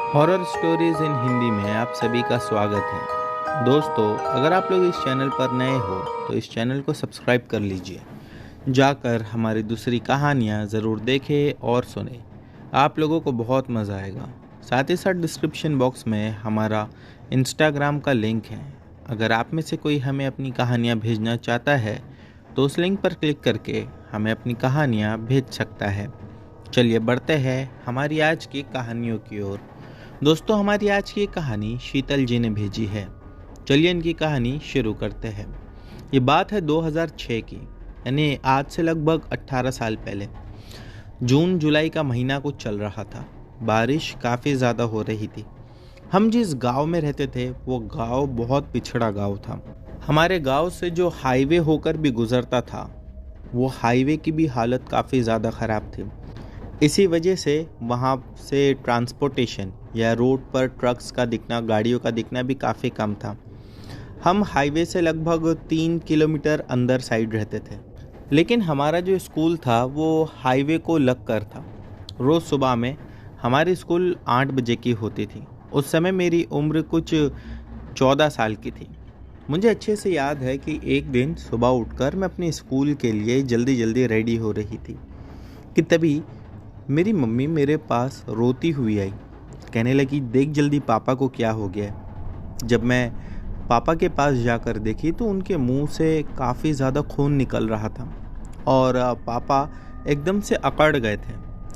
Horror stories in Hindi में आप सभी का स्वागत है। दोस्तों, अगर आप लोग इस चैनल पर नए हो तो इस चैनल को सब्सक्राइब कर लीजिए। जाकर हमारी दूसरी कहानियाँ ज़रूर देखें और सुने। आप लोगों को बहुत मज़ा आएगा। साथ ही साथ डिस्क्रिप्शन बॉक्स में हमारा इंस्टाग्राम का लिंक है। अगर आप में से कोई हमें अपनी कहानियाँ भेजना चाहता है तो उस लिंक पर क्लिक करके हमें अपनी कहानियाँ भेज सकता है। चलिए बढ़ते हैं हमारी आज की कहानियों की ओर। दोस्तों, हमारी आज की कहानी शीतल जी ने भेजी है। चलिए इनकी कहानी शुरू करते हैं। ये बात है 2006 की, यानी आज से लगभग 18 साल पहले। जून जुलाई का महीना कुछ चल रहा था। बारिश काफ़ी ज़्यादा हो रही थी। हम जिस गांव में रहते थे वो गांव बहुत पिछड़ा गांव था। हमारे गांव से जो हाईवे होकर भी गुजरता था वो हाईवे की भी हालत काफ़ी ज़्यादा ख़राब थी। इसी वजह से वहाँ से ट्रांसपोर्टेशन या रोड पर ट्रक्स का दिखना, गाड़ियों का दिखना भी काफ़ी कम था। हम हाईवे से लगभग 3 किलोमीटर अंदर साइड रहते थे, लेकिन हमारा जो स्कूल था वो हाईवे को लग कर था। रोज़ सुबह में हमारी स्कूल 8 बजे की होती थी। उस समय मेरी उम्र कुछ 14 साल की थी। मुझे अच्छे से याद है कि एक दिन सुबह उठकर मैं अपने स्कूल के लिए जल्दी जल्दी रेडी हो रही थी कि तभी मेरी मम्मी मेरे पास रोती हुई आई। कहने लगी, देख जल्दी पापा को क्या हो गया है। जब मैं पापा के पास जाकर देखी तो उनके मुंह से काफ़ी ज़्यादा खून निकल रहा था और पापा एकदम से अकड़ गए थे।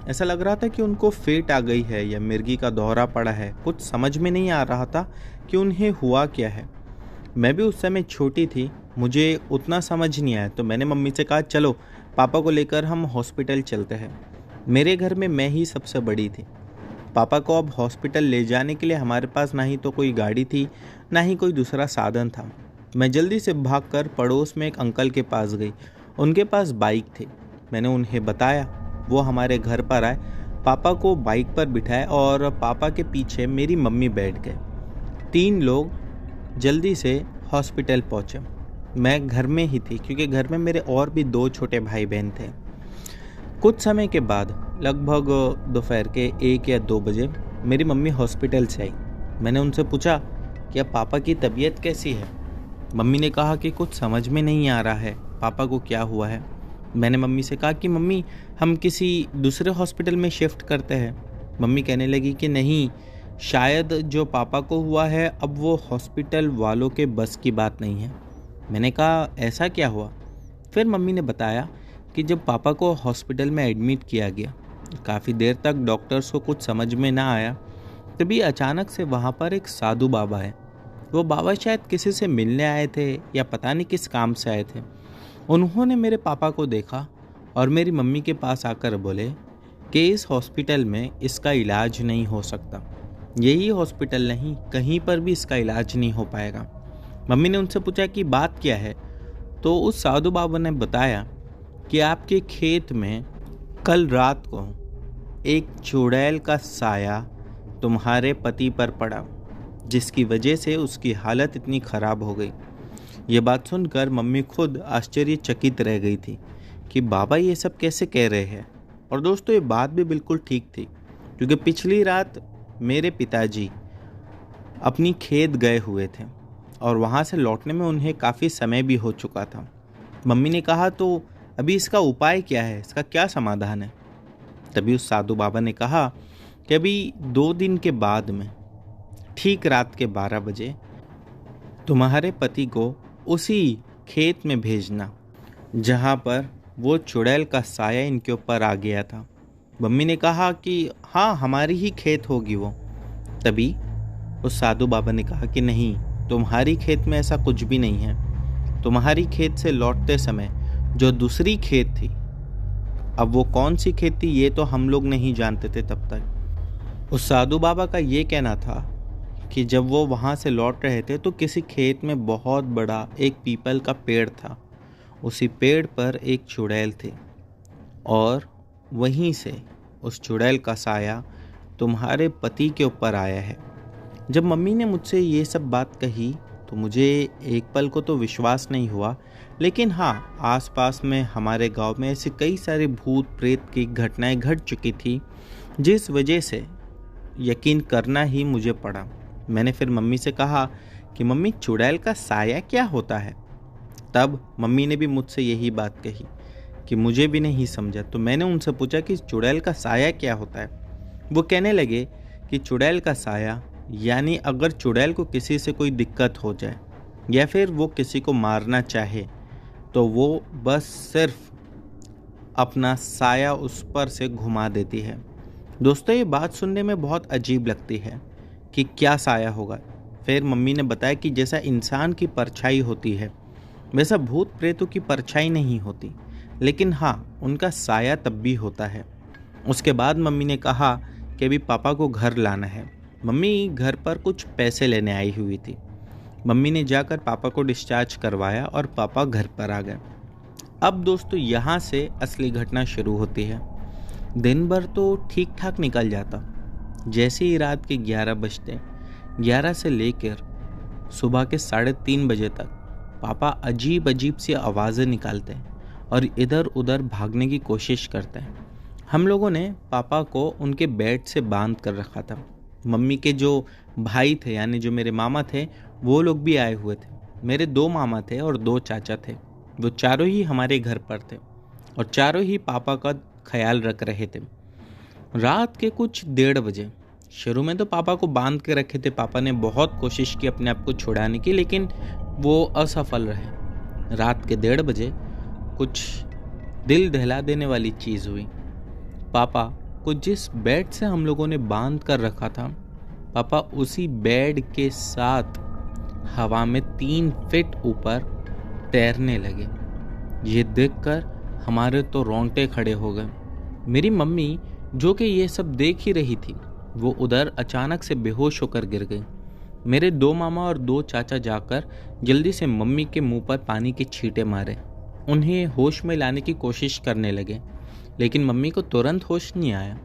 ऐसा लग रहा था कि उनको फेट आ गई है या मिर्गी का दौरा पड़ा है। कुछ समझ में नहीं आ रहा था कि उन्हें हुआ क्या है। मैं भी उस समय छोटी थी, मुझे उतना समझ नहीं आया, तो मैंने मम्मी से कहा, चलो पापा को लेकर हम हॉस्पिटल चलते हैं। मेरे घर में मैं ही सबसे बड़ी थी। पापा को अब हॉस्पिटल ले जाने के लिए हमारे पास ना ही तो कोई गाड़ी थी, ना ही कोई दूसरा साधन था। मैं जल्दी से भागकर पड़ोस में एक अंकल के पास गई। उनके पास बाइक थी। मैंने उन्हें बताया, वो हमारे घर पर आए, पापा को बाइक पर बिठाए और पापा के पीछे मेरी मम्मी बैठ गए। 3 लोग जल्दी से हॉस्पिटल पहुँचे। मैं घर में ही थी क्योंकि घर में मेरे और भी 2 छोटे भाई बहन थे। कुछ समय के बाद लगभग दोपहर के 1 या 2 बजे मेरी मम्मी हॉस्पिटल से आई। मैंने उनसे पूछा कि अब पापा की तबीयत कैसी है। मम्मी ने कहा कि कुछ समझ में नहीं आ रहा है, पापा को क्या हुआ है। मैंने मम्मी से कहा कि मम्मी हम किसी दूसरे हॉस्पिटल में शिफ्ट करते हैं। मम्मी कहने लगी कि नहीं, शायद जो पापा को हुआ है अब वो हॉस्पिटल वालों के बस की बात नहीं है। मैंने कहा, ऐसा क्या हुआ। फिर मम्मी ने बताया कि जब पापा को हॉस्पिटल में एडमिट किया गया, काफ़ी देर तक डॉक्टर्स को कुछ समझ में ना आया। तभी अचानक से वहाँ पर एक साधु बाबा है। वो बाबा शायद किसी से मिलने आए थे या पता नहीं किस काम से आए थे। उन्होंने मेरे पापा को देखा और मेरी मम्मी के पास आकर बोले कि इस हॉस्पिटल में इसका इलाज नहीं हो सकता। यही हॉस्पिटल नहीं, कहीं पर भी इसका इलाज नहीं हो पाएगा। मम्मी ने उनसे पूछा कि बात क्या है, तो उस साधु बाबा ने बताया कि आपके खेत में कल रात को एक चुड़ैल का साया तुम्हारे पति पर पड़ा, जिसकी वजह से उसकी हालत इतनी ख़राब हो गई। ये बात सुनकर मम्मी खुद आश्चर्यचकित रह गई थी कि बाबा ये सब कैसे कह रहे हैं। और दोस्तों, ये बात भी बिल्कुल ठीक थी क्योंकि पिछली रात मेरे पिताजी अपनी खेत गए हुए थे और वहाँ से लौटने में उन्हें काफ़ी समय भी हो चुका था। मम्मी ने कहा, तो अभी इसका उपाय क्या है, इसका क्या समाधान है। तभी उस साधु बाबा ने कहा कि अभी 2 दिन के बाद में ठीक रात के 12 बजे तुम्हारे पति को उसी खेत में भेजना जहाँ पर वो चुड़ैल का साया इनके ऊपर आ गया था। मम्मी ने कहा कि हाँ, हमारी ही खेत होगी वो। तभी उस साधु बाबा ने कहा कि नहीं, तुम्हारी खेत में ऐसा कुछ भी नहीं है। तुम्हारी खेत से लौटते समय जो दूसरी खेत थी, अब वो कौन सी खेत थी ये तो हम लोग नहीं जानते थे तब तक। उस साधु बाबा का ये कहना था कि जब वो वहाँ से लौट रहे थे तो किसी खेत में बहुत बड़ा एक पीपल का पेड़ था। उसी पेड़ पर एक चुड़ैल थी और वहीं से उस चुड़ैल का साया तुम्हारे पति के ऊपर आया है। जब मम्मी ने मुझसे ये सब बात कही तो मुझे एक पल को तो विश्वास नहीं हुआ, लेकिन हाँ, आसपास में हमारे गांव में ऐसी कई सारी भूत प्रेत की घटनाएं घट चुकी थी जिस वजह से यकीन करना ही मुझे पड़ा। मैंने फिर मम्मी से कहा कि मम्मी, चुड़ैल का साया क्या होता है? तब मम्मी ने भी मुझसे यही बात कही कि मुझे भी नहीं समझा। तो मैंने उनसे पूछा कि चुड़ैल का साया क्या होता है। वो कहने लगे कि चुड़ैल का साया यानी अगर चुड़ैल को किसी से कोई दिक्कत हो जाए या फिर वो किसी को मारना चाहे तो वो बस सिर्फ अपना साया उस पर से घुमा देती है। दोस्तों, ये बात सुनने में बहुत अजीब लगती है कि क्या साया होगा। फिर मम्मी ने बताया कि जैसा इंसान की परछाई होती है वैसा भूत प्रेतों की परछाई नहीं होती, लेकिन हाँ, उनका साया तब भी होता है। उसके बाद मम्मी ने कहा कि अभी पापा को घर लाना है। मम्मी घर पर कुछ पैसे लेने आई हुई थी। मम्मी ने जाकर पापा को डिस्चार्ज करवाया और पापा घर पर आ गए। अब दोस्तों, यहाँ से असली घटना शुरू होती है। दिन भर तो ठीक ठाक निकल जाता। जैसे ही रात के 11 बजते, 11 से लेकर सुबह के 3:30 बजे तक पापा अजीब अजीब सी आवाज़ें निकालते हैं और इधर उधर भागने की कोशिश करते हैं। हम लोगों ने पापा को उनके बेड से बांध कर रखा था। मम्मी के जो भाई थे यानी जो मेरे मामा थे, वो लोग भी आए हुए थे। मेरे 2 मामा थे और 2 चाचा थे। वो चारों ही हमारे घर पर थे और चारों ही पापा का ख्याल रख रहे थे। रात के कुछ 1:30 बजे, शुरू में तो पापा को बांध के रखे थे। पापा ने बहुत कोशिश की अपने आप को छुड़ाने की, लेकिन वो असफल रहे। रात के 1:30 बजे कुछ दिल दहला देने वाली चीज़ हुई। पापा को जिस बेड से हम लोगों ने बांध कर रखा था, पापा उसी बेड के साथ हवा में 3 फीट ऊपर तैरने लगे। ये देखकर हमारे तो रोंगटे खड़े हो गए। मेरी मम्मी, जो कि ये सब देख ही रही थी, वो उधर अचानक से बेहोश होकर गिर गई। मेरे 2 मामा और 2 चाचा जाकर जल्दी से मम्मी के मुंह पर पानी के छींटे मारे, उन्हें होश में लाने की कोशिश करने लगे, लेकिन मम्मी को तुरंत होश नहीं आया।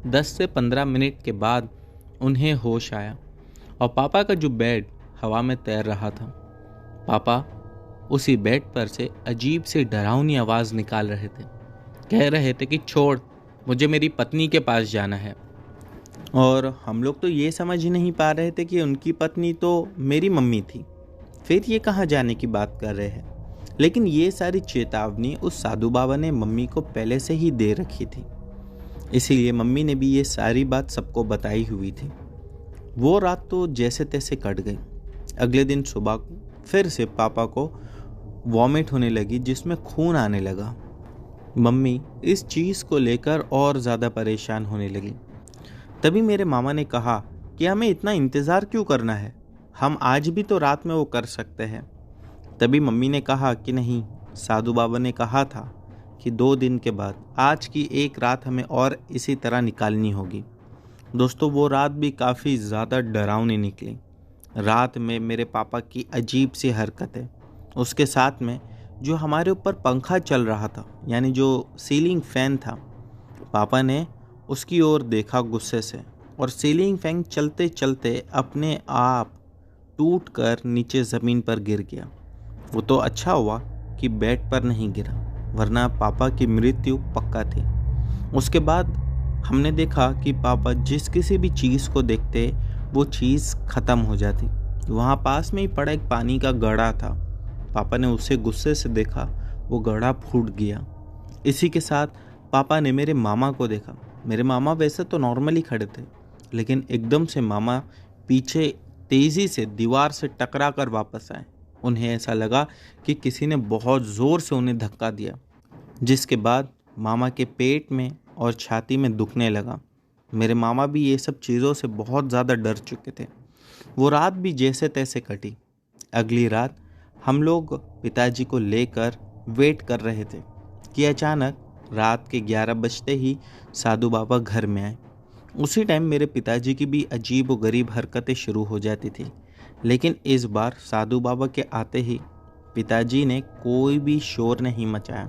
10 से 15 मिनट के बाद उन्हें होश आया और पापा का जो बेड हवा में तैर रहा था, पापा उसी बेड पर से अजीब सी डरावनी आवाज़ निकाल रहे थे। कह रहे थे कि छोड़, मुझे मेरी पत्नी के पास जाना है। और हम लोग तो ये समझ ही नहीं पा रहे थे कि उनकी पत्नी तो मेरी मम्मी थी, फिर ये कहाँ जाने की बात कर रहे हैं। लेकिन ये सारी चेतावनी उस साधु बाबा ने मम्मी को पहले से ही दे रखी थी, इसीलिए मम्मी ने भी ये सारी बात सबको बताई हुई थी। वो रात तो जैसे तैसे कट गई। अगले दिन सुबह फिर से पापा को वॉमिट होने लगी, जिसमें खून आने लगा। मम्मी इस चीज़ को लेकर और ज़्यादा परेशान होने लगी। तभी मेरे मामा ने कहा कि हमें इतना इंतज़ार क्यों करना है, हम आज भी तो रात में वो कर सकते हैं। तभी मम्मी ने कहा कि नहीं, साधु बाबा ने कहा था कि 2 दिन के बाद आज की एक रात हमें और इसी तरह निकालनी होगी। दोस्तों, वो रात भी काफ़ी ज़्यादा डरावनी निकली। रात में मेरे पापा की अजीब सी हरकतें, उसके साथ में जो हमारे ऊपर पंखा चल रहा था यानी जो सीलिंग फ़ैन था, पापा ने उसकी ओर देखा गुस्से से और सीलिंग फैन चलते चलते अपने आप टूटकर नीचे ज़मीन पर गिर गया। वो तो अच्छा हुआ कि बेड पर नहीं गिरा, वरना पापा की मृत्यु पक्का थी। उसके बाद हमने देखा कि पापा जिस किसी भी चीज़ को देखते वो चीज़ ख़त्म हो जाती। वहाँ पास में ही पड़ा एक पानी का घड़ा था, पापा ने उसे गुस्से से देखा, वो घड़ा फूट गया। इसी के साथ पापा ने मेरे मामा को देखा। मेरे मामा वैसे तो नॉर्मली खड़े थे, लेकिन एकदम से मामा पीछे तेज़ी से दीवार से टकरा कर वापस आए। उन्हें ऐसा लगा कि किसी ने बहुत ज़ोर से उन्हें धक्का दिया, जिसके बाद मामा के पेट में और छाती में दुखने लगा। मेरे मामा भी ये सब चीज़ों से बहुत ज़्यादा डर चुके थे। वो रात भी जैसे तैसे कटी। अगली रात हम लोग पिताजी को लेकर वेट कर रहे थे कि अचानक रात के 11 बजते ही साधु बाबा घर में आए। उसी टाइम मेरे पिताजी की भी अजीब व गरीब हरकतें शुरू हो जाती थी, लेकिन इस बार साधु बाबा के आते ही पिताजी ने कोई भी शोर नहीं मचाया।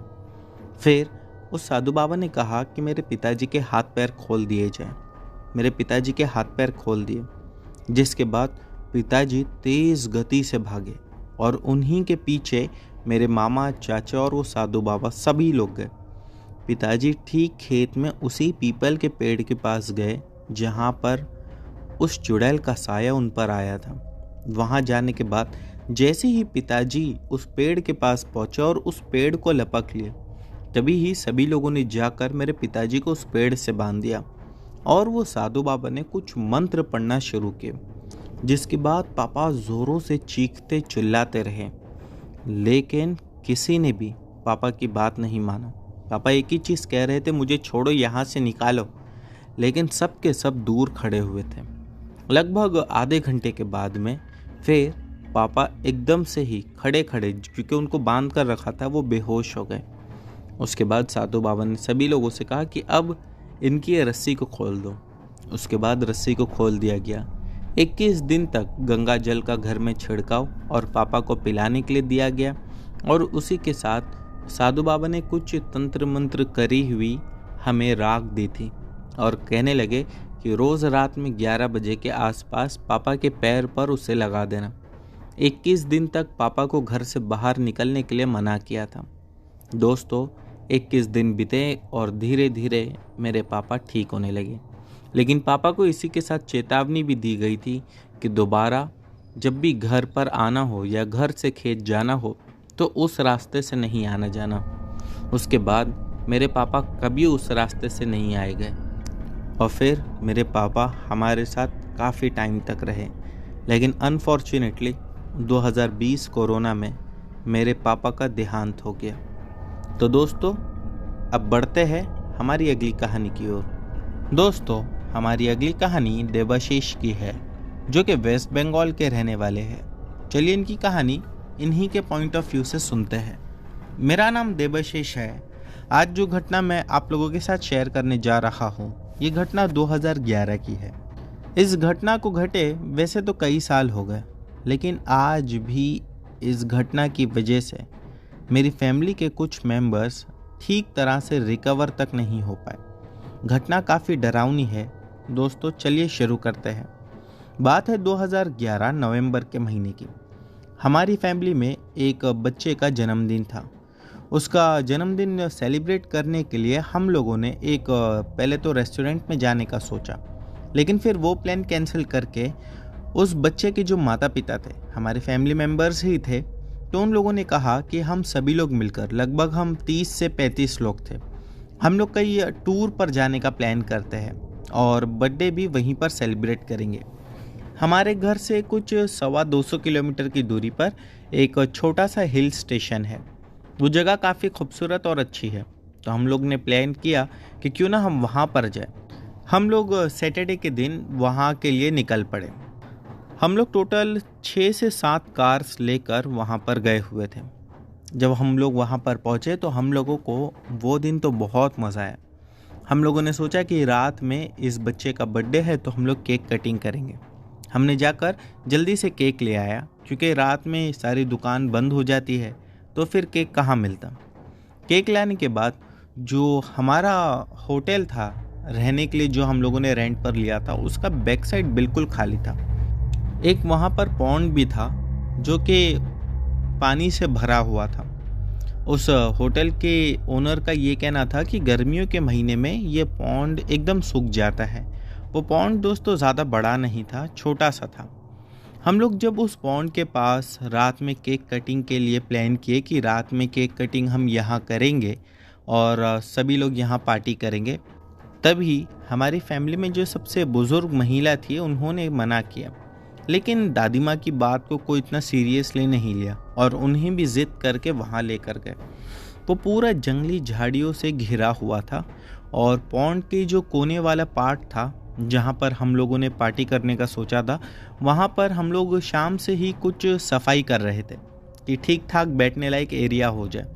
फिर उस साधु बाबा ने कहा कि मेरे पिताजी के हाथ पैर खोल दिए जाएं। मेरे पिताजी के हाथ पैर खोल दिए, जिसके बाद पिताजी तेज़ गति से भागे और उन्हीं के पीछे मेरे मामा, चाचा और वो साधु बाबा सभी लोग गए। पिताजी ठीक खेत में उसी पीपल के पेड़ के पास गए जहाँ पर उस चुड़ैल का साया उन पर आया था। वहां जाने के बाद जैसे ही पिताजी उस पेड़ के पास पहुंचे और उस पेड़ को लपक लिए, तभी ही सभी लोगों ने जाकर मेरे पिताजी को उस पेड़ से बांध दिया और वो साधु बाबा ने कुछ मंत्र पढ़ना शुरू किए, जिसके बाद पापा जोरों से चीखते चिल्लाते रहे, लेकिन किसी ने भी पापा की बात नहीं माना। पापा एक ही चीज़ कह रहे थे, मुझे छोड़ो, यहाँ से निकालो, लेकिन सब के सब दूर खड़े हुए थे। लगभग आधे घंटे के बाद में फिर पापा एकदम से ही खड़े खड़े, क्योंकि उनको बांध कर रखा था, वो बेहोश हो गए। उसके बाद साधु बाबा ने सभी लोगों से कहा कि अब इनकी ये रस्सी को खोल दो। उसके बाद रस्सी को खोल दिया गया। 21 दिन तक गंगा जल का घर में छिड़काव और पापा को पिलाने के लिए दिया गया और उसी के साथ साधु बाबा ने कुछ तंत्र मंत्र करी हुई हमें राख दी थी और कहने लगे कि रोज़ रात में 11 बजे के आसपास पापा के पैर पर उसे लगा देना। 21 दिन तक पापा को घर से बाहर निकलने के लिए मना किया था। दोस्तों, 21 दिन बीते और धीरे धीरे मेरे पापा ठीक होने लगे, लेकिन पापा को इसी के साथ चेतावनी भी दी गई थी कि दोबारा जब भी घर पर आना हो या घर से खेत जाना हो तो उस रास्ते से नहीं आना जाना। उसके बाद मेरे पापा कभी उस रास्ते से नहीं आए गए और फिर मेरे पापा हमारे साथ काफ़ी टाइम तक रहे, लेकिन अनफॉर्चुनेटली 2020 कोरोना में मेरे पापा का देहांत हो गया। तो दोस्तों, अब बढ़ते हैं हमारी अगली कहानी की ओर। दोस्तों, हमारी अगली कहानी देवाशीष की है, जो कि वेस्ट बंगाल के रहने वाले हैं। चलिए इनकी कहानी इन्हीं के पॉइंट ऑफ व्यू से सुनते हैं। मेरा नाम देवाशीष है। आज जो घटना मैं आप लोगों के साथ शेयर करने जा रहा हूँ, ये घटना 2011 की है। इस घटना को घटे वैसे तो कई साल हो गए, लेकिन आज भी इस घटना की वजह से मेरी फैमिली के कुछ मेंबर्स ठीक तरह से रिकवर तक नहीं हो पाए। घटना काफ़ी डरावनी है। दोस्तों, चलिए शुरू करते हैं। बात है 2011 नवंबर के महीने की। हमारी फैमिली में एक बच्चे का जन्मदिन था। उसका जन्मदिन सेलिब्रेट करने के लिए हम लोगों ने एक पहले तो रेस्टोरेंट में जाने का सोचा, लेकिन फिर वो प्लान कैंसिल करके उस बच्चे के जो माता पिता थे, हमारे फैमिली मेम्बर्स ही थे, तो उन लोगों ने कहा कि हम सभी लोग मिलकर, लगभग हम 30 से 35 लोग थे, हम लोग कई टूर पर जाने का प्लान करते हैं और बर्थडे भी वहीं पर सेलिब्रेट करेंगे। हमारे घर से कुछ 125 किलोमीटर की दूरी पर एक छोटा सा हिल स्टेशन है। वो जगह काफ़ी खूबसूरत और अच्छी है, तो हम लोग ने प्लान किया कि क्यों ना हम वहाँ पर जाएं। हम लोग सैटरडे के दिन वहाँ के लिए निकल पड़े। हम लोग टोटल 6 से 7 कार्स लेकर वहाँ पर गए हुए थे। जब हम लोग वहाँ पर पहुँचे तो हम लोगों को वो दिन तो बहुत मज़ा आया। हम लोगों ने सोचा कि रात में इस बच्चे का बर्थडे है तो हम लोग केक कटिंग करेंगे। हमने जाकर जल्दी से केक ले आया, क्योंकि रात में सारी दुकान बंद हो जाती है तो फिर केक कहाँ मिलता। केक लाने के बाद जो हमारा होटल था रहने के लिए, जो हम लोगों ने रेंट पर लिया था, उसका बैक साइड बिल्कुल खाली था। एक वहाँ पर पॉन्ड भी था जो कि पानी से भरा हुआ था। उस होटल के ओनर का ये कहना था कि गर्मियों के महीने में ये पॉन्ड एकदम सूख जाता है। वो पॉन्ड दोस्तों ज़्यादा बड़ा नहीं था, छोटा सा था। हम लोग जब उस पॉन्ड के पास रात में केक कटिंग के लिए प्लान किए कि रात में केक कटिंग हम यहाँ करेंगे और सभी लोग यहाँ पार्टी करेंगे, तभी हमारी फैमिली में जो सबसे बुज़ुर्ग महिला थी उन्होंने मना किया। लेकिन दादी माँ की बात को कोई इतना सीरियसली नहीं लिया और उन्हें भी ज़िद करके वहाँ लेकर गए। वो पूरा जंगली झाड़ियों से घिरा हुआ था और पॉन्ड के जो कोने वाला पार्ट था जहाँ पर हम लोगों ने पार्टी करने का सोचा था, वहाँ पर हम लोग शाम से ही कुछ सफाई कर रहे थे कि ठीक ठाक बैठने लायक एरिया हो जाए।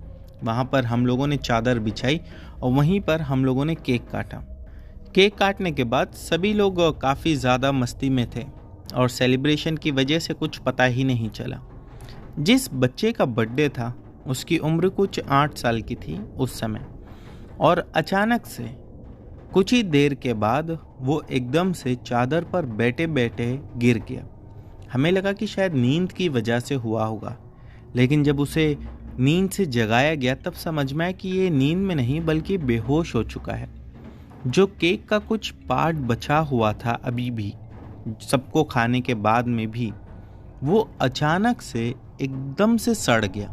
वहाँ पर हम लोगों ने चादर बिछाई और वहीं पर हम लोगों ने केक काटा। केक काटने के बाद सभी लोग काफ़ी ज़्यादा मस्ती में थे और सेलिब्रेशन की वजह से कुछ पता ही नहीं चला। जिस बच्चे का बर्थडे था उसकी उम्र कुछ 8 साल की थी उस समय, और अचानक से कुछ ही देर के बाद वो एकदम से चादर पर बैठे बैठे गिर गया। हमें लगा कि शायद नींद की वजह से हुआ होगा, लेकिन जब उसे नींद से जगाया गया तब समझ में आया कि ये नींद में नहीं बल्कि बेहोश हो चुका है। जो केक का कुछ पार्ट बचा हुआ था अभी भी, सबको खाने के बाद में भी वो अचानक से एकदम से सड़ गया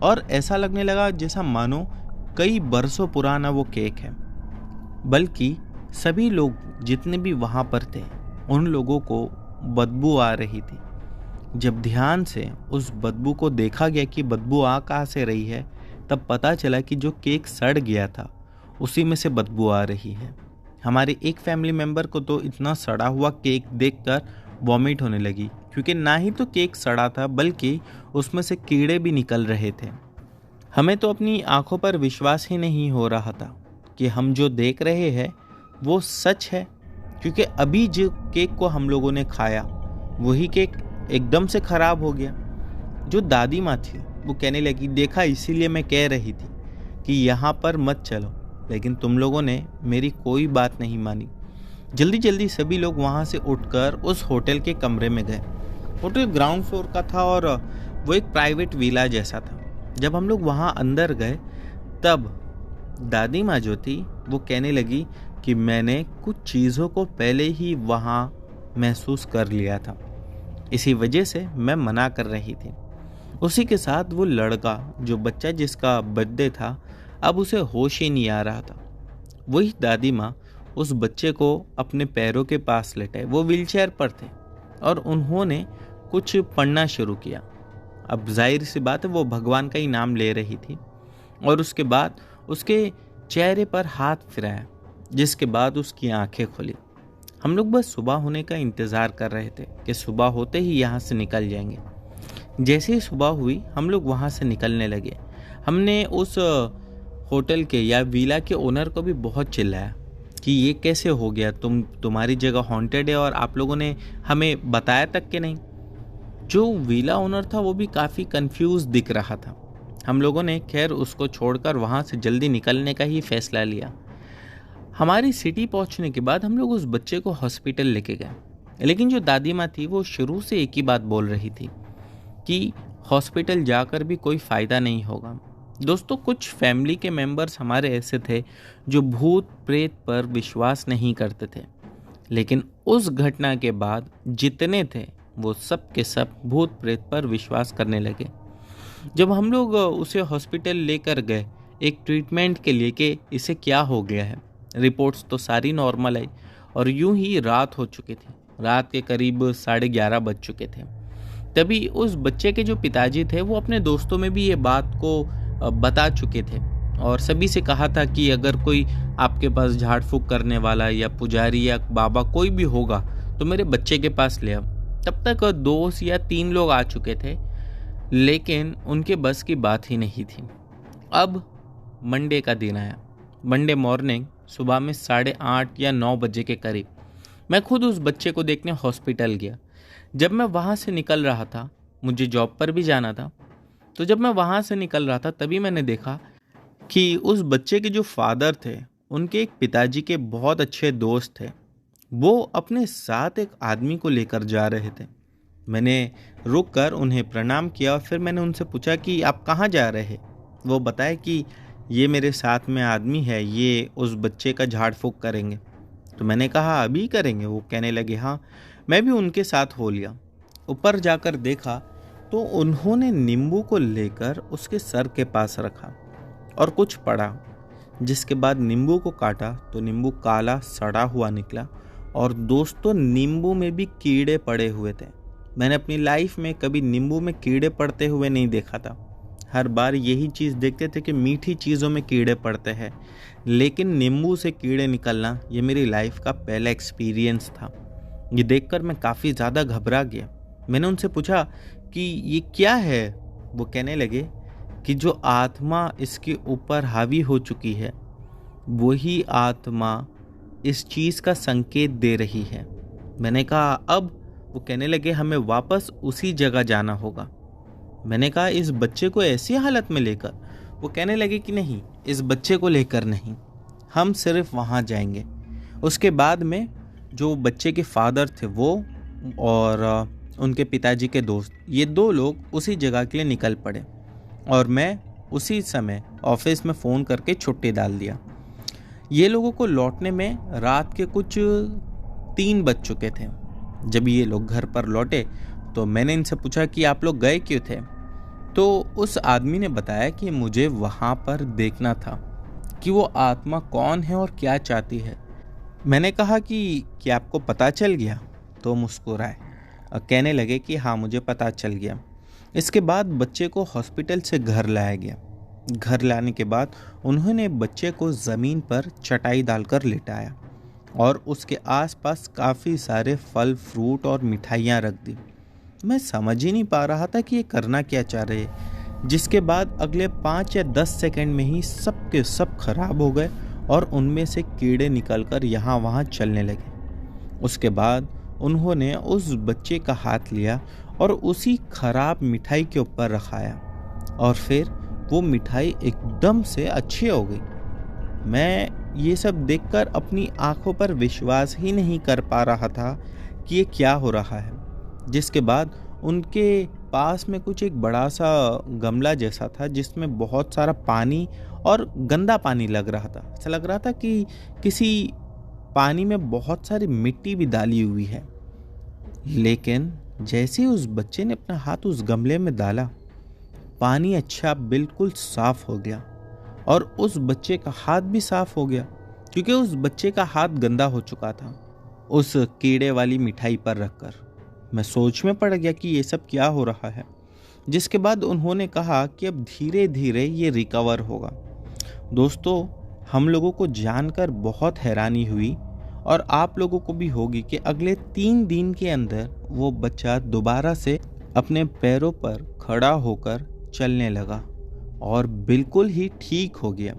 और ऐसा लगने लगा जैसा मानो कई बरसों पुराना वो केक है। बल्कि सभी लोग जितने भी वहाँ पर थे उन लोगों को बदबू आ रही थी। जब ध्यान से उस बदबू को देखा गया कि बदबू आ कहाँ से रही है, तब पता चला कि जो केक सड़ गया था उसी में से बदबू आ रही है। हमारे एक फैमिली मेंबर को तो इतना सड़ा हुआ केक देखकर वॉमिट होने लगी, क्योंकि ना ही तो केक सड़ा था बल्कि उसमें से कीड़े भी निकल रहे थे। हमें तो अपनी आंखों पर विश्वास ही नहीं हो रहा था कि हम जो देख रहे हैं वो सच है, क्योंकि अभी जो केक को हम लोगों ने खाया वही केक एकदम से ख़राब हो गया। जो दादी माँ थी वो कहने लगी, देखा इसीलिए मैं कह रही थी कि यहाँ पर मत चलो, लेकिन तुम लोगों ने मेरी कोई बात नहीं मानी। जल्दी जल्दी सभी लोग वहाँ से उठकर उस होटल के कमरे में गए। होटल ग्राउंड फ्लोर का था और वो एक प्राइवेट विला जैसा था। जब हम लोग वहाँ अंदर गए तब दादी माँ जो थी वो कहने लगी कि मैंने कुछ चीज़ों को पहले ही वहाँ महसूस कर लिया था, इसी वजह से मैं मना कर रही थी। उसी के साथ वो लड़का, जो बच्चा जिसका बर्थडे था, अब उसे होश ही नहीं आ रहा था। वही दादी माँ उस बच्चे को अपने पैरों के पास लेटाए। वो व्हीलचेयर पर थे और उन्होंने कुछ पढ़ना शुरू किया। अब जाहिर सी बात है वो भगवान का ही नाम ले रही थी और उसके बाद उसके चेहरे पर हाथ फिराया, जिसके बाद उसकी आंखें खुली। हम लोग बस सुबह होने का इंतज़ार कर रहे थे कि सुबह होते ही यहाँ से निकल जाएंगे। जैसे ही सुबह हुई हम लोग वहाँ से निकलने लगे। हमने उस होटल के या विला के ओनर को भी बहुत चिल्लाया कि ये कैसे हो गया, तुम्हारी जगह हॉन्टेड है और आप लोगों ने हमें बताया तक कि नहीं। जो विला ओनर था वो भी काफ़ी कंफ्यूज दिख रहा था। हम लोगों ने खैर उसको छोड़कर वहाँ से जल्दी निकलने का ही फैसला लिया। हमारी सिटी पहुँचने के बाद हम लोग उस बच्चे को हॉस्पिटल लेके गए, लेकिन जो दादी माँ थी वो शुरू से एक ही बात बोल रही थी कि हॉस्पिटल जाकर भी कोई फ़ायदा नहीं होगा। दोस्तों, कुछ फैमिली के मेंबर्स हमारे ऐसे थे जो भूत प्रेत पर विश्वास नहीं करते थे, लेकिन उस घटना के बाद जितने थे वो सब के सब भूत प्रेत पर विश्वास करने लगे। जब हम लोग उसे हॉस्पिटल लेकर गए एक ट्रीटमेंट के लिए कि इसे क्या हो गया है, रिपोर्ट्स तो सारी नॉर्मल आई और यूं ही रात हो चुकी थी। रात के करीब 11:30 बज चुके थे। तभी उस बच्चे के जो पिताजी थे वो अपने दोस्तों में भी ये बात को बता चुके थे और सभी से कहा था कि अगर कोई आपके पास झाड़ फूक करने वाला या पुजारी या बाबा कोई भी होगा तो मेरे बच्चे के पास ले आओ। तब तक 2 या 3 लोग आ चुके थे, लेकिन उनके बस की बात ही नहीं थी। अब मंडे का दिन आया। मंडे मॉर्निंग सुबह में 8:30 या 9 बजे के करीब मैं खुद उस बच्चे को देखने हॉस्पिटल गया। जब मैं वहाँ से निकल रहा था, मुझे जॉब पर भी जाना था, तो जब मैं वहाँ से निकल रहा था तभी मैंने देखा कि उस बच्चे के जो फादर थे उनके एक पिताजी के बहुत अच्छे दोस्त थे। वो अपने साथ एक आदमी को लेकर जा रहे थे। मैंने रुककर उन्हें प्रणाम किया और फिर मैंने उनसे पूछा कि आप कहाँ जा रहे हैं। वो बताए कि ये मेरे साथ में आदमी है, ये उस बच्चे का झाड़ फूक करेंगे। तो मैंने कहा अभी करेंगे? वो कहने लगे हाँ। मैं भी उनके साथ हो लिया। ऊपर जाकर देखा तो उन्होंने नींबू को लेकर उसके सर के पास रखा और कुछ पढ़ा, जिसके बाद नींबू को काटा तो नींबू काला सड़ा हुआ निकला। और दोस्तों, नींबू में भी कीड़े पड़े हुए थे। मैंने अपनी लाइफ में कभी नींबू में कीड़े पड़ते हुए नहीं देखा था। हर बार यही चीज़ देखते थे कि मीठी चीज़ों में कीड़े पड़ते हैं, लेकिन नींबू से कीड़े निकलना ये मेरी लाइफ का पहला एक्सपीरियंस था। ये देखकर मैं काफ़ी ज़्यादा घबरा गया। मैंने उनसे पूछा कि ये क्या है। वो कहने लगे कि जो आत्मा इसके ऊपर हावी हो चुकी है वही आत्मा इस चीज़ का संकेत दे रही है। मैंने कहा अब? वो कहने लगे हमें वापस उसी जगह जाना होगा। मैंने कहा इस बच्चे को ऐसी हालत में लेकर? वो कहने लगे कि नहीं, इस बच्चे को लेकर नहीं, हम सिर्फ वहाँ जाएंगे। उसके बाद में जो बच्चे के फादर थे वो और उनके पिताजी के दोस्त, ये 2 लोग उसी जगह के लिए निकल पड़े और मैं उसी समय ऑफिस में फ़ोन करके छुट्टी डाल दिया। ये लोगों को लौटने में रात के कुछ 3 बज चुके थे। जब ये लोग घर पर लौटे तो मैंने इनसे पूछा कि आप लोग गए क्यों थे। तो उस आदमी ने बताया कि मुझे वहाँ पर देखना था कि वो आत्मा कौन है और क्या चाहती है। मैंने कहा कि क्या आपको पता चल गया? तो मुस्कुराए और कहने लगे कि हाँ, मुझे पता चल गया। इसके बाद बच्चे को हॉस्पिटल से घर लाया गया। घर लाने के बाद उन्होंने बच्चे को ज़मीन पर चटाई डालकर लिटाया और उसके आसपास काफ़ी सारे फल फ्रूट और मिठाइयाँ रख दी। मैं समझ ही नहीं पा रहा था कि ये करना क्या चाह रहे, जिसके बाद अगले 5 या 10 सेकंड में ही सब के सब खराब हो गए और उनमें से कीड़े निकलकर यहाँ वहाँ चलने लगे। उसके बाद उन्होंने उस बच्चे का हाथ लिया और उसी खराब मिठाई के ऊपर रखाया और फिर वो मिठाई एकदम से अच्छी हो गई। मैं ये सब देखकर अपनी आंखों पर विश्वास ही नहीं कर पा रहा था कि ये क्या हो रहा है। जिसके बाद उनके पास में कुछ एक बड़ा सा गमला जैसा था जिसमें बहुत सारा पानी और गंदा पानी लग रहा था। ऐसा लग रहा था कि किसी पानी में बहुत सारी मिट्टी भी डाली हुई है। लेकिन जैसे ही उस बच्चे ने अपना हाथ उस गमले में डाला, पानी अच्छा बिल्कुल साफ हो गया और उस बच्चे का हाथ भी साफ हो गया, क्योंकि उस बच्चे का हाथ गंदा हो चुका था उस कीड़े वाली मिठाई पर रखकर। मैं सोच में पड़ गया कि ये सब क्या हो रहा है। जिसके बाद उन्होंने कहा कि अब धीरे धीरे ये रिकवर होगा। दोस्तों, हम लोगों को जानकर बहुत हैरानी हुई और आप लोगों को भी होगी कि अगले 3 दिन के अंदर वो बच्चा दोबारा से अपने पैरों पर खड़ा होकर चलने लगा और बिल्कुल ही ठीक हो गया।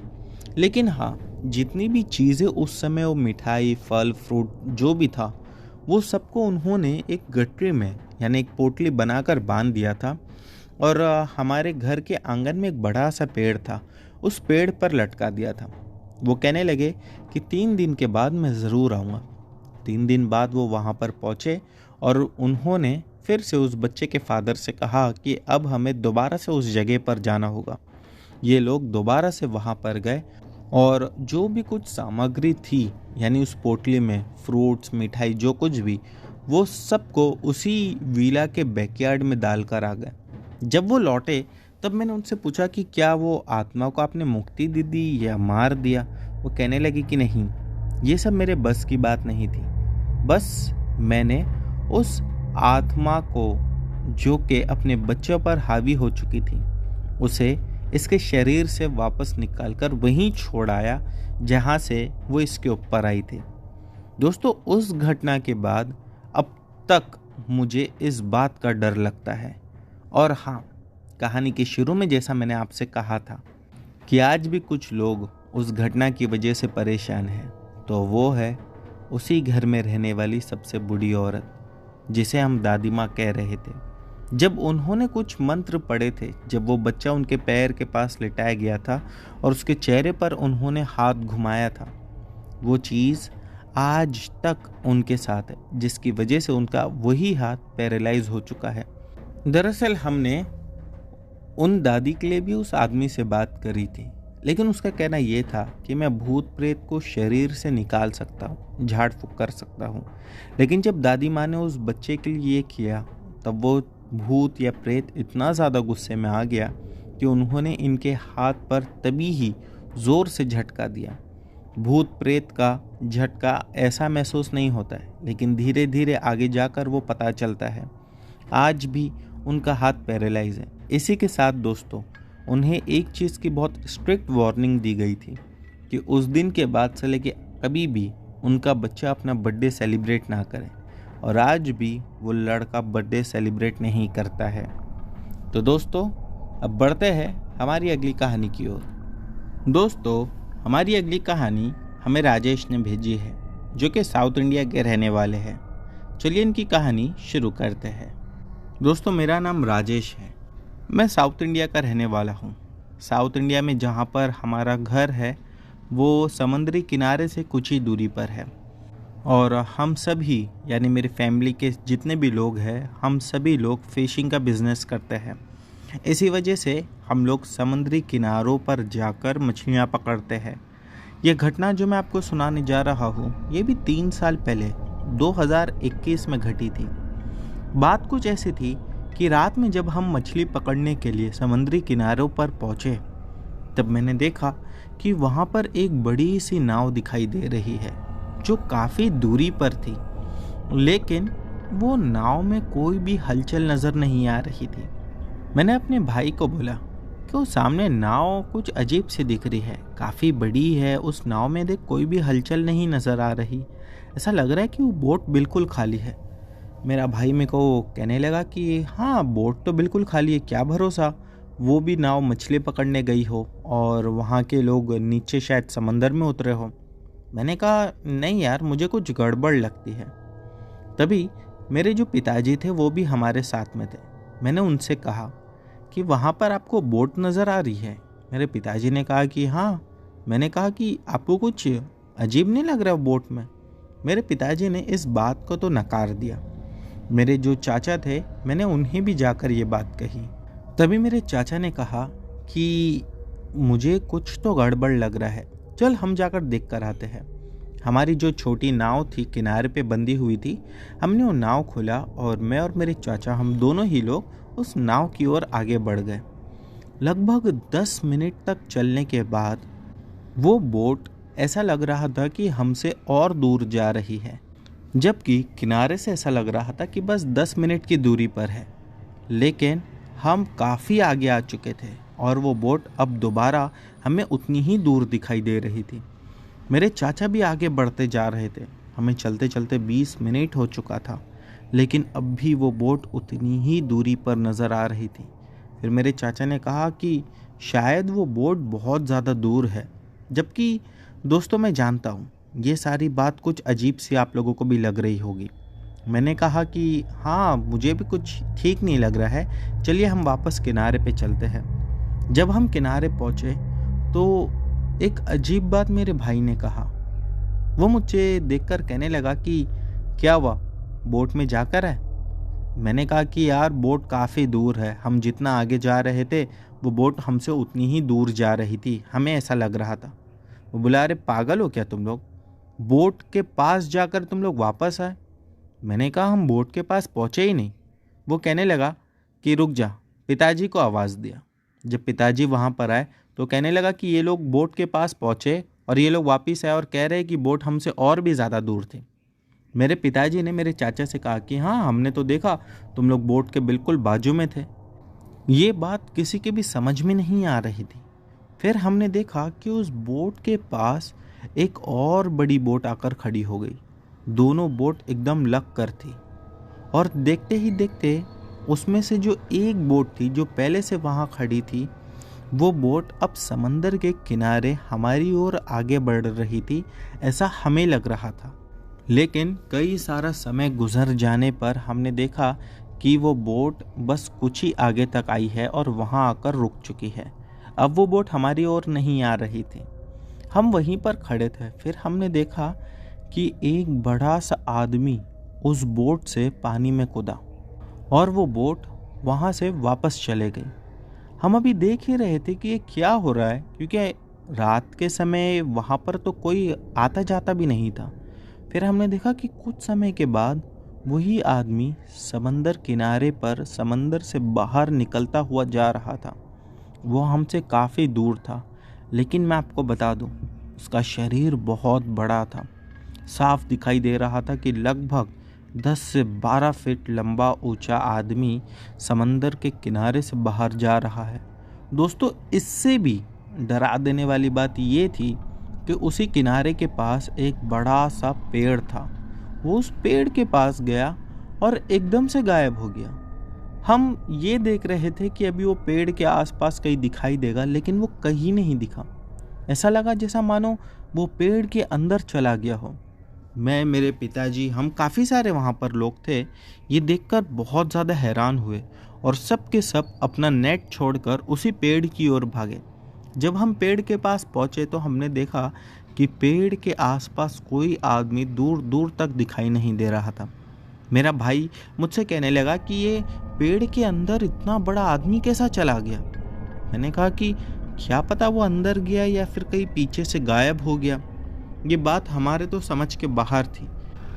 लेकिन हाँ, जितनी भी चीज़ें उस समय, वो मिठाई फल फ्रूट जो भी था, वो सबको उन्होंने एक गठरी में यानी एक पोटली बनाकर बांध दिया था और हमारे घर के आंगन में एक बड़ा सा पेड़ था, उस पेड़ पर लटका दिया था। वो कहने लगे कि 3 दिन के बाद मैं ज़रूर आऊँगा। 3 दिन बाद वो वहाँ पर पहुँचे और उन्होंने फिर से उस बच्चे के फादर से कहा कि अब हमें दोबारा से उस जगह पर जाना होगा। ये लोग दोबारा से वहाँ पर गए और जो भी कुछ सामग्री थी यानी उस पोटली में फ्रूट्स मिठाई जो कुछ भी, वो सबको उसी विला के बैकयार्ड में डालकर आ गए। जब वो लौटे तब मैंने उनसे पूछा कि क्या वो आत्मा को आपने मुक्ति दे दी या मार दिया। वो कहने लगी कि नहीं, ये सब मेरे बस की बात नहीं थी। बस मैंने उस आत्मा को जो कि अपने बच्चों पर हावी हो चुकी थी, उसे इसके शरीर से वापस निकालकर वहीं छोड़ आया जहाँ से वो इसके ऊपर आई थी। दोस्तों, उस घटना के बाद अब तक मुझे इस बात का डर लगता है। और हाँ, कहानी के शुरू में जैसा मैंने आपसे कहा था कि आज भी कुछ लोग उस घटना की वजह से परेशान हैं, तो वो है उसी घर में रहने वाली सबसे बूढ़ी औरत जिसे हम दादी माँ कह रहे थे। जब उन्होंने कुछ मंत्र पढ़े थे, जब वो बच्चा उनके पैर के पास लिटाया गया था और उसके चेहरे पर उन्होंने हाथ घुमाया था, वो चीज़ आज तक उनके साथ है, जिसकी वजह से उनका वही हाथ पैरालाइज हो चुका है। दरअसल हमने उन दादी के लिए भी उस आदमी से बात करी थी, लेकिन उसका कहना ये था कि मैं भूत प्रेत को शरीर से निकाल सकता हूँ, झाड़ फूक कर सकता हूँ। लेकिन जब दादी माँ ने उस बच्चे के लिए ये किया, तब वो भूत या प्रेत इतना ज़्यादा गुस्से में आ गया कि उन्होंने इनके हाथ पर तभी ही ज़ोर से झटका दिया। भूत प्रेत का झटका ऐसा महसूस नहीं होता है, लेकिन धीरे धीरे आगे जाकर वो पता चलता है। आज भी उनका हाथ पैरालाइज है। इसी के साथ दोस्तों, उन्हें एक चीज़ की बहुत स्ट्रिक्ट वार्निंग दी गई थी कि उस दिन के बाद से लेके कभी भी उनका बच्चा अपना बर्थडे सेलिब्रेट ना करे, और आज भी वो लड़का बर्थडे सेलिब्रेट नहीं करता है। तो दोस्तों, अब बढ़ते हैं हमारी अगली कहानी की ओर। दोस्तों, हमारी अगली कहानी हमें राजेश ने भेजी है, जो कि साउथ इंडिया के रहने वाले हैं। चलिए इनकी कहानी शुरू करते हैं। दोस्तों, मेरा नाम राजेश है। मैं साउथ इंडिया का रहने वाला हूँ। साउथ इंडिया में जहाँ पर हमारा घर है वो समुद्री किनारे से कुछ ही दूरी पर है, और हम सभी यानी मेरी फैमिली के जितने भी लोग हैं, हम सभी लोग फ़िशिंग का बिज़नेस करते हैं। इसी वजह से हम लोग समुद्री किनारों पर जाकर मछलियाँ पकड़ते हैं। ये घटना जो मैं आपको सुनाने जा रहा हूँ, ये भी 3 साल पहले 2021 में घटी थी। बात कुछ ऐसी थी कि रात में जब हम मछली पकड़ने के लिए समुद्री किनारों पर पहुंचे, तब मैंने देखा कि वहां पर एक बड़ी सी नाव दिखाई दे रही है जो काफ़ी दूरी पर थी, लेकिन वो नाव में कोई भी हलचल नज़र नहीं आ रही थी। मैंने अपने भाई को बोला कि वो सामने नाव कुछ अजीब सी दिख रही है, काफ़ी बड़ी है, उस नाव में देख कोई भी हलचल नहीं नज़र आ रही, ऐसा लग रहा है कि वो बोट बिल्कुल खाली है। मेरा भाई मेरे को कहने लगा कि हाँ, बोट तो बिल्कुल खाली है, क्या भरोसा वो भी नाव मछली पकड़ने गई हो और वहाँ के लोग नीचे शायद समंदर में उतरे हो। मैंने कहा नहीं यार, मुझे कुछ गड़बड़ लगती है। तभी मेरे जो पिताजी थे वो भी हमारे साथ में थे। मैंने उनसे कहा कि वहाँ पर आपको बोट नज़र आ रही है? मेरे पिताजी ने कहा कि हाँ। मैंने कहा कि आपको कुछ अजीब नहीं लग रहा बोट में? मेरे पिताजी ने इस बात को तो नकार दिया। मेरे जो चाचा थे, मैंने उन्हें भी जाकर ये बात कही। तभी मेरे चाचा ने कहा कि मुझे कुछ तो गड़बड़ लग रहा है, चल हम जाकर देख कर आते हैं। हमारी जो छोटी नाव थी किनारे पे बंधी हुई थी, हमने वो नाव खोला और मैं और मेरे चाचा, हम दोनों ही लोग उस नाव की ओर आगे बढ़ गए। लगभग 10 मिनट तक चलने के बाद वो बोट ऐसा लग रहा था कि हमसे और दूर जा रही है, जबकि किनारे से ऐसा लग रहा था कि बस 10 मिनट की दूरी पर है। लेकिन हम काफ़ी आगे आ चुके थे और वो बोट अब दोबारा हमें उतनी ही दूर दिखाई दे रही थी। मेरे चाचा भी आगे बढ़ते जा रहे थे। हमें चलते चलते 20 मिनट हो चुका था, लेकिन अब भी वो बोट उतनी ही दूरी पर नज़र आ रही थी। फिर मेरे चाचा ने कहा कि शायद वो बोट बहुत ज़्यादा दूर है, जबकि दोस्तों मैं जानता हूँ ये सारी बात कुछ अजीब सी आप लोगों को भी लग रही होगी। मैंने कहा कि हाँ, मुझे भी कुछ ठीक नहीं लग रहा है, चलिए हम वापस किनारे पे चलते हैं। जब हम किनारे पहुँचे तो एक अजीब बात मेरे भाई ने कहा। वो मुझे देखकर कहने लगा कि क्या हुआ, बोट में जाकर है? मैंने कहा कि यार बोट काफ़ी दूर है, हम जितना आगे जा रहे थे वो बोट हमसे उतनी ही दूर जा रही थी, हमें ऐसा लग रहा था। वो बोला अरे पागल हो क्या तुम लोग, बोट के पास जाकर तुम लोग वापस आए? मैंने कहा हम बोट के पास पहुँचे ही नहीं। वो कहने लगा कि रुक जा, पिताजी को आवाज़ दिया। जब पिताजी वहाँ पर आए तो कहने लगा कि ये लोग बोट के पास पहुँचे और ये लोग वापस आए और कह रहे कि बोट हमसे और भी ज़्यादा दूर थी। मेरे पिताजी ने मेरे चाचा से कहा कि हाँ, हमने तो देखा तुम लोग बोट के बिल्कुल बाजू में थे। ये बात किसी के भी समझ में नहीं आ रही थी। फिर हमने देखा कि उस बोट के पास एक और बड़ी बोट आकर खड़ी हो गई। दोनों बोट एकदम लग कर थी और देखते ही देखते उसमें से जो एक बोट थी जो पहले से वहाँ खड़ी थी, वो बोट अब समंदर के किनारे हमारी ओर आगे बढ़ रही थी, ऐसा हमें लग रहा था। लेकिन कई सारा समय गुजर जाने पर हमने देखा कि वो बोट बस कुछ ही आगे तक आई है और वहाँ आकर रुक चुकी है। अब वो बोट हमारी ओर नहीं आ रही थी। हम वहीं पर खड़े थे। फिर हमने देखा कि एक बड़ा सा आदमी उस बोट से पानी में कूदा और वो बोट वहाँ से वापस चले गई। हम अभी देख ही रहे थे कि ये क्या हो रहा है, क्योंकि रात के समय वहाँ पर तो कोई आता जाता भी नहीं था। फिर हमने देखा कि कुछ समय के बाद वही आदमी समंदर किनारे पर समंदर से बाहर निकलता हुआ जा रहा था। वो हमसे काफ़ी दूर था, लेकिन मैं आपको बता दूं, उसका शरीर बहुत बड़ा था। साफ दिखाई दे रहा था कि लगभग 10 से 12 फीट लंबा ऊंचा आदमी समंदर के किनारे से बाहर जा रहा है। दोस्तों, इससे भी डरा देने वाली बात ये थी कि उसी किनारे के पास एक बड़ा सा पेड़ था। वो उस पेड़ के पास गया और एकदम से गायब हो गया। हम ये देख रहे थे कि अभी वो पेड़ के आसपास कहीं दिखाई देगा, लेकिन वो कहीं नहीं दिखा। ऐसा लगा जैसा मानो वो पेड़ के अंदर चला गया हो। मैं, मेरे पिताजी, हम काफ़ी सारे वहाँ पर लोग थे, ये देखकर बहुत ज़्यादा हैरान हुए और सब के सब अपना नेट छोड़कर उसी पेड़ की ओर भागे। जब हम पेड़ के पास पहुँचे तो हमने देखा कि पेड़ के आसपास कोई आदमी दूर दूर तक दिखाई नहीं दे रहा था। मेरा भाई मुझसे कहने लगा कि ये पेड़ के अंदर इतना बड़ा आदमी कैसा चला गया। मैंने कहा कि क्या पता वो अंदर गया या फिर कहीं पीछे से गायब हो गया। ये बात हमारे तो समझ के बाहर थी।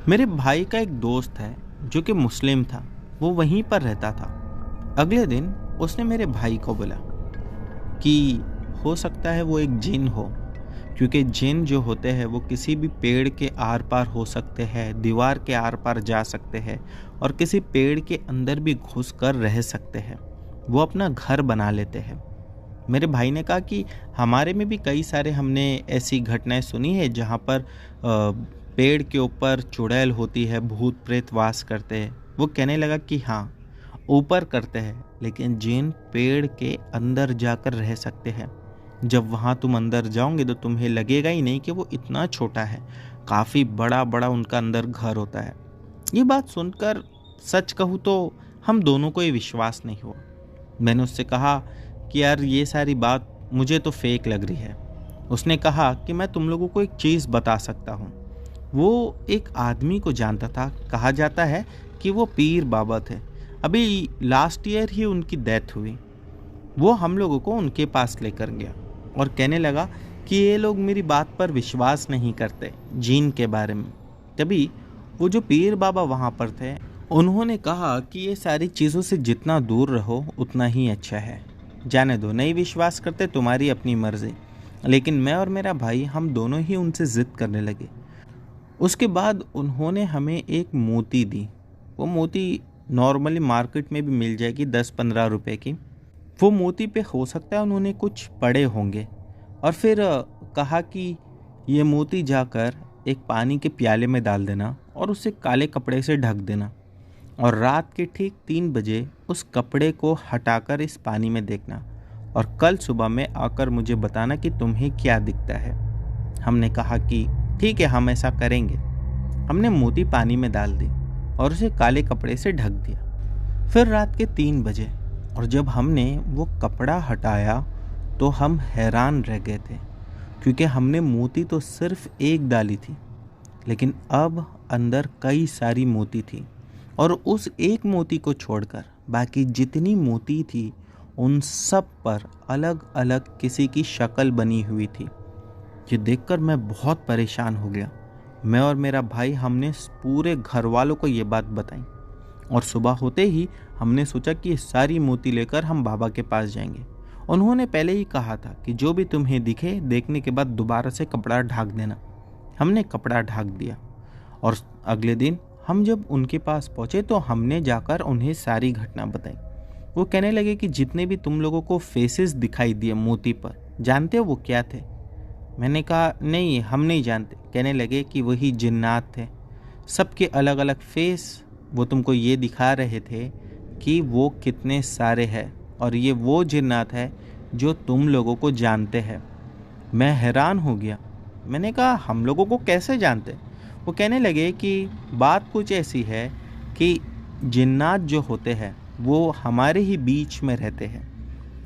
मेरे भाई का एक दोस्त है जो कि मुस्लिम था, वो वहीं पर रहता था। अगले दिन उसने मेरे भाई को बोला कि हो सकता है वो एक जिन हो, क्योंकि जिन जो होते हैं वो किसी भी पेड़ के आर पार हो सकते हैं, दीवार के आर पार जा सकते हैं और किसी पेड़ के अंदर भी घुस कर रह सकते हैं। वो अपना घर बना लेते हैं। मेरे भाई ने कहा कि हमारे में भी कई सारे हमने ऐसी घटनाएं सुनी है जहाँ पर पेड़ के ऊपर चुड़ैल होती है, भूत प्रेत वास करते हैं। वो कहने लगा कि हाँ, ऊपर करते हैं, लेकिन जिन पेड़ के अंदर जाकर रह सकते हैं। जब वहाँ तुम अंदर जाओगे तो तुम्हें लगेगा ही नहीं कि वो इतना छोटा है, काफ़ी बड़ा बड़ा उनका अंदर घर होता है। ये बात सुनकर सच कहूँ तो हम दोनों को ये विश्वास नहीं हुआ। मैंने उससे कहा कि यार ये सारी बात मुझे तो फेक लग रही है। उसने कहा कि मैं तुम लोगों को एक चीज़ बता सकता हूँ। वो एक आदमी को जानता था, कहा जाता है कि वो पीर बाबा थे। अभी लास्ट ईयर ही उनकी डेथ हुई। वो हम लोगों को उनके पास लेकर गया और कहने लगा कि ये लोग मेरी बात पर विश्वास नहीं करते जीन के बारे में। तभी वो जो पीर बाबा वहाँ पर थे, उन्होंने कहा कि ये सारी चीज़ों से जितना दूर रहो उतना ही अच्छा है। जाने दो, नहीं विश्वास करते तुम्हारी अपनी मर्जी। लेकिन मैं और मेरा भाई हम दोनों ही उनसे ज़िद करने लगे। उसके बाद उन्होंने हमें एक मोती दी। वो मोती नॉर्मली मार्केट में भी मिल जाएगी 10-15 रुपए की। वो मोती पे हो सकता है उन्होंने कुछ पढ़े होंगे और फिर कहा कि ये मोती जाकर एक पानी के प्याले में डाल देना और उसे काले कपड़े से ढक देना और रात के ठीक 3 बजे उस कपड़े को हटाकर इस पानी में देखना और कल सुबह में आकर मुझे बताना कि तुम्हें क्या दिखता है। हमने कहा कि ठीक है, हम ऐसा करेंगे। हमने मोती पानी में डाल दी और उसे काले कपड़े से ढक दिया। फिर रात के 3 बजे और जब हमने वो कपड़ा हटाया तो हम हैरान रह गए थे, क्योंकि हमने मोती तो सिर्फ एक डाली थी, लेकिन अब अंदर कई सारी मोती थी और उस एक मोती को छोड़कर बाकी जितनी मोती थी उन सब पर अलग अलग किसी की शक्ल बनी हुई थी। ये देखकर मैं बहुत परेशान हो गया। मैं और मेरा भाई हमने पूरे घर वालों को ये बात बताई और सुबह होते ही हमने सोचा कि ये सारी मोती लेकर हम बाबा के पास जाएंगे। उन्होंने पहले ही कहा था कि जो भी तुम्हें दिखे देखने के बाद दोबारा से कपड़ा ढक देना। हमने कपड़ा ढक दिया और अगले दिन हम जब उनके पास पहुंचे तो हमने जाकर उन्हें सारी घटना बताई। वो कहने लगे कि जितने भी तुम लोगों को फेसेस दिखाई दिए मोती पर, जानते हो वो क्या थे? मैंने कहा नहीं, हम नहीं जानते। कहने लगे कि वही जिन्नात थे, सबके अलग अलग फेस। वो तुमको ये दिखा रहे थे कि वो कितने सारे हैं और ये वो जिन्नात है जो तुम लोगों को जानते हैं। मैं हैरान हो गया। मैंने कहा हम लोगों को कैसे जानते? वो कहने लगे कि बात कुछ ऐसी है कि जिन्नात जो होते हैं वो हमारे ही बीच में रहते हैं।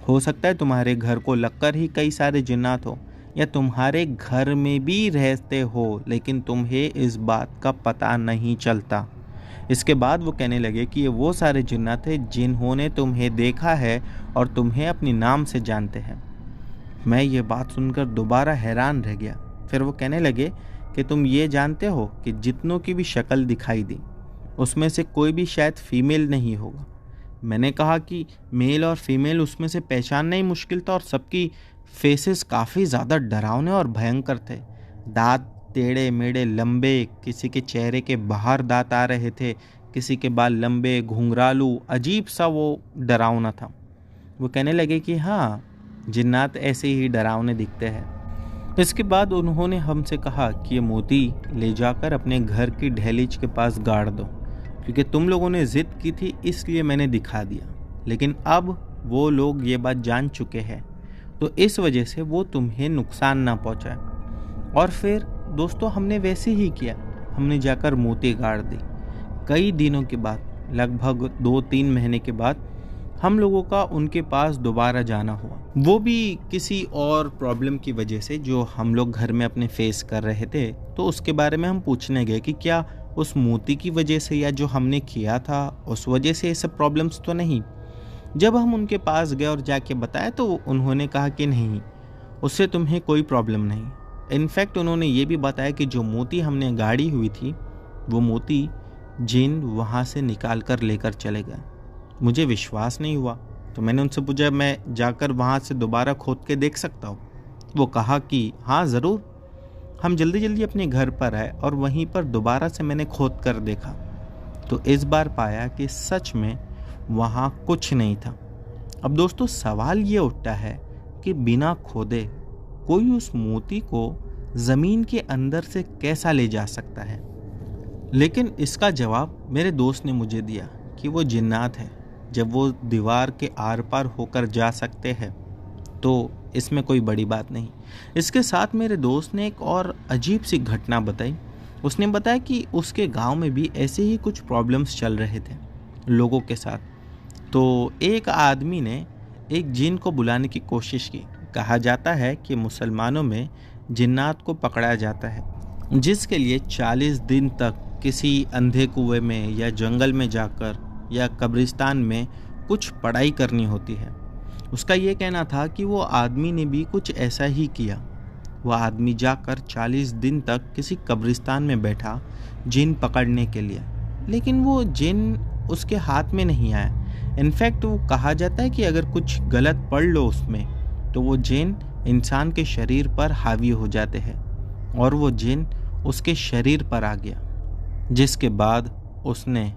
हो सकता है तुम्हारे घर को लगकर ही कई सारे जिन्नात हो या तुम्हारे घर में भी रहते हो, लेकिन तुम्हें इस बात का पता नहीं चलता। इसके बाद वो कहने लगे कि ये वो सारे जिन्नात हैं जिन्होंने तुम्हें देखा है और तुम्हें अपने नाम से जानते हैं। मैं ये बात सुनकर दोबारा हैरान रह गया। फिर वो कहने लगे कि तुम ये जानते हो कि जितनों की भी शक्ल दिखाई दी उसमें से कोई भी शायद फीमेल नहीं होगा। मैंने कहा कि मेल और फीमेल उसमें से पहचानना ही मुश्किल था और सबकी फेसेस काफ़ी ज़्यादा डरावने और भयंकर थे। दांत टेढ़े मेढ़े लंबे, किसी के चेहरे के बाहर दांत आ रहे थे, किसी के बाल लंबे घुंघरालू, अजीब सा वो डरावना था। वो कहने लगे कि हाँ, जिन्नात ऐसे ही डरावने दिखते हैं। इसके बाद उन्होंने हमसे कहा कि ये मोती ले जाकर अपने घर की दहलीज के पास गाड़ दो, क्योंकि तुम लोगों ने ज़िद की थी इसलिए मैंने दिखा दिया, लेकिन अब वो लोग ये बात जान चुके हैं तो इस वजह से वो तुम्हें नुकसान ना पहुंचाए। और फिर दोस्तों हमने वैसे ही किया। हमने जाकर मोती गाड़ दी। कई दिनों के बाद, लगभग 2-3 महीने के बाद हम लोगों का उनके पास दोबारा जाना हुआ। वो भी किसी और प्रॉब्लम की वजह से जो हम लोग घर में अपने फेस कर रहे थे, तो उसके बारे में हम पूछने गए कि क्या उस मोती की वजह से या जो हमने किया था उस वजह से ये सब प्रॉब्लम्स तो नहीं। जब हम उनके पास गए और जाके बताया तो उन्होंने कहा कि नहीं, उससे तुम्हें कोई प्रॉब्लम नहीं। इनफैक्ट उन्होंने ये भी बताया कि जो मोती हमने गाड़ी हुई थी वो मोती जिन वहाँ से निकाल कर लेकर चले गए। मुझे विश्वास नहीं हुआ तो मैंने उनसे पूछा, मैं जाकर वहाँ से दोबारा खोद के देख सकता हूँ? वो कहा कि हाँ ज़रूर। हम जल्दी जल्दी अपने घर पर आए और वहीं पर दोबारा से मैंने खोद कर देखा तो इस बार पाया कि सच में वहाँ कुछ नहीं था। अब दोस्तों सवाल ये उठता है कि बिना खोदे कोई उस मोती को ज़मीन के अंदर से कैसा ले जा सकता है? लेकिन इसका जवाब मेरे दोस्त ने मुझे दिया कि वो जिन्नात है। जब वो दीवार के आर पार होकर जा सकते हैं तो इसमें कोई बड़ी बात नहीं। इसके साथ मेरे दोस्त ने एक और अजीब सी घटना बताई। उसने बताया कि उसके गांव में भी ऐसे ही कुछ प्रॉब्लम्स चल रहे थे लोगों के साथ। तो एक आदमी ने एक जिन को बुलाने की कोशिश की। कहा जाता है कि मुसलमानों में जिन्नात को पकड़ा जाता है, जिसके लिए 40 दिन तक किसी अंधे कुएं में या जंगल में जाकर या कब्रिस्तान में कुछ पढ़ाई करनी होती है। उसका ये कहना था कि वो आदमी ने भी कुछ ऐसा ही किया। वह आदमी जाकर 40 दिन तक किसी कब्रिस्तान में बैठा जिन पकड़ने के लिए, लेकिन वो जिन उसके हाथ में नहीं आया। इनफैक्ट वो कहा जाता है कि अगर कुछ गलत पढ़ लो उसमें तो वो जिन इंसान के शरीर पर हावी हो जाते हैं और वो जिन उसके शरीर पर आ गया, जिसके बाद उसने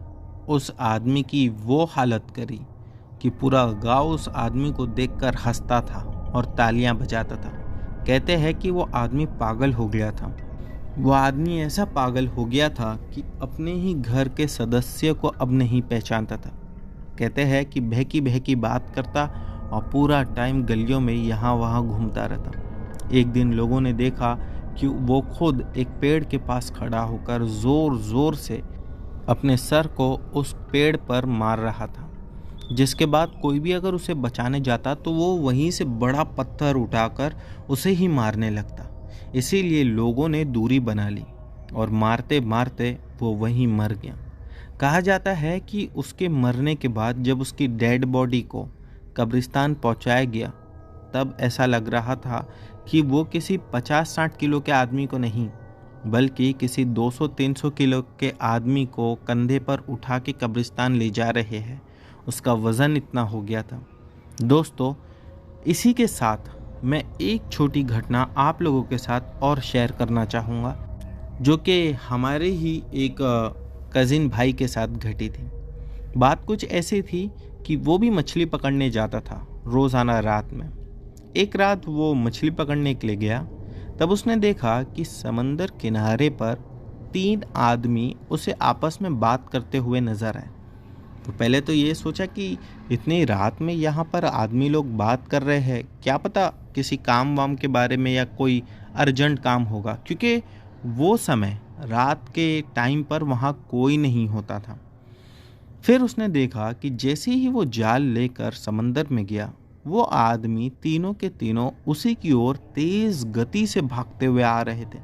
उस आदमी की वो हालत करी कि पूरा गांव उस आदमी को देखकर हंसता था और तालियां बजाता था। कहते हैं कि वो आदमी पागल हो गया था। वो आदमी ऐसा पागल हो गया था कि अपने ही घर के सदस्य को अब नहीं पहचानता था। कहते हैं कि बहकी बहकी बात करता और पूरा टाइम गलियों में यहाँ वहाँ घूमता रहता। एक दिन लोगों ने देखा कि वो खुद एक पेड़ के पास खड़ा होकर ज़ोर ज़ोर से अपने सर को उस पेड़ पर मार रहा था, जिसके बाद कोई भी अगर उसे बचाने जाता तो वो वहीं से बड़ा पत्थर उठाकर उसे ही मारने लगता। इसीलिए लोगों ने दूरी बना ली और मारते मारते वो वहीं मर गया। कहा जाता है कि उसके मरने के बाद जब उसकी डेड बॉडी को कब्रिस्तान पहुंचाया गया तब ऐसा लग रहा था कि वो किसी 50-60 किलो के आदमी को नहीं बल्कि किसी 200-300 किलो के आदमी को कंधे पर उठा के कब्रिस्तान ले जा रहे हैं। उसका वज़न इतना हो गया था। दोस्तों इसी के साथ मैं एक छोटी घटना आप लोगों के साथ और शेयर करना चाहूँगा, जो कि हमारे ही एक कज़िन भाई के साथ घटी थी। बात कुछ ऐसी थी कि वो भी मछली पकड़ने जाता था रोज़ाना रात में। एक रात वो मछली पकड़ने के लिए गया, तब उसने देखा कि समंदर किनारे पर 3 आदमी उसे आपस में बात करते हुए नजर आए। तो पहले तो ये सोचा कि इतनी रात में यहाँ पर आदमी लोग बात कर रहे हैं, क्या पता किसी काम वाम के बारे में या कोई अर्जेंट काम होगा, क्योंकि वो समय रात के टाइम पर वहाँ कोई नहीं होता था। फिर उसने देखा कि जैसे ही वो जाल लेकर समंदर में गया, वो आदमी तीनों के तीनों उसी की ओर तेज गति से भागते हुए आ रहे थे,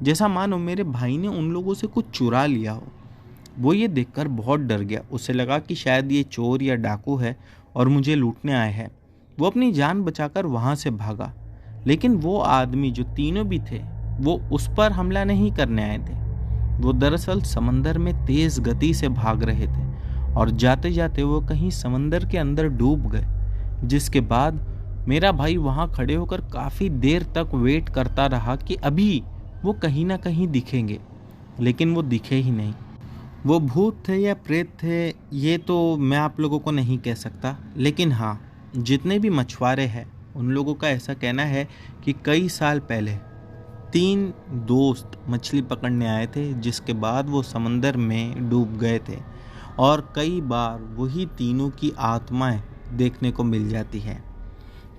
जैसा मानो मेरे भाई ने उन लोगों से कुछ चुरा लिया हो। वो ये देखकर बहुत डर गया। उसे लगा कि शायद ये चोर या डाकू है और मुझे लूटने आए हैं। वो अपनी जान बचाकर वहाँ से भागा, लेकिन वो आदमी जो तीनों भी थे वो उस पर हमला नहीं करने आए थे। वो दरअसल समंदर में तेज गति से भाग रहे थे और जाते जाते वो कहीं समंदर के अंदर डूब गए, जिसके बाद मेरा भाई वहाँ खड़े होकर काफ़ी देर तक वेट करता रहा कि अभी वो कहीं ना कहीं दिखेंगे, लेकिन वो दिखे ही नहीं। वो भूत थे या प्रेत थे ये तो मैं आप लोगों को नहीं कह सकता, लेकिन हाँ जितने भी मछुआरे हैं उन लोगों का ऐसा कहना है कि कई साल पहले 3 दोस्त मछली पकड़ने आए थे, जिसके बाद वो समंदर में डूब गए थे और कई बार वही तीनों की आत्माएं देखने को मिल जाती है।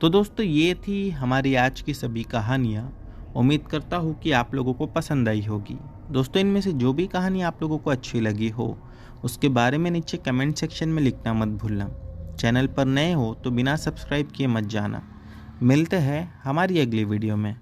तो दोस्तों ये थी हमारी आज की सभी कहानियाँ। उम्मीद करता हूँ कि आप लोगों को पसंद आई होगी। दोस्तों इनमें से जो भी कहानी आप लोगों को अच्छी लगी हो उसके बारे में नीचे कमेंट सेक्शन में लिखना मत भूलना। चैनल पर नए हो तो बिना सब्सक्राइब किए मत जाना। मिलते हैं हमारी अगली वीडियो में।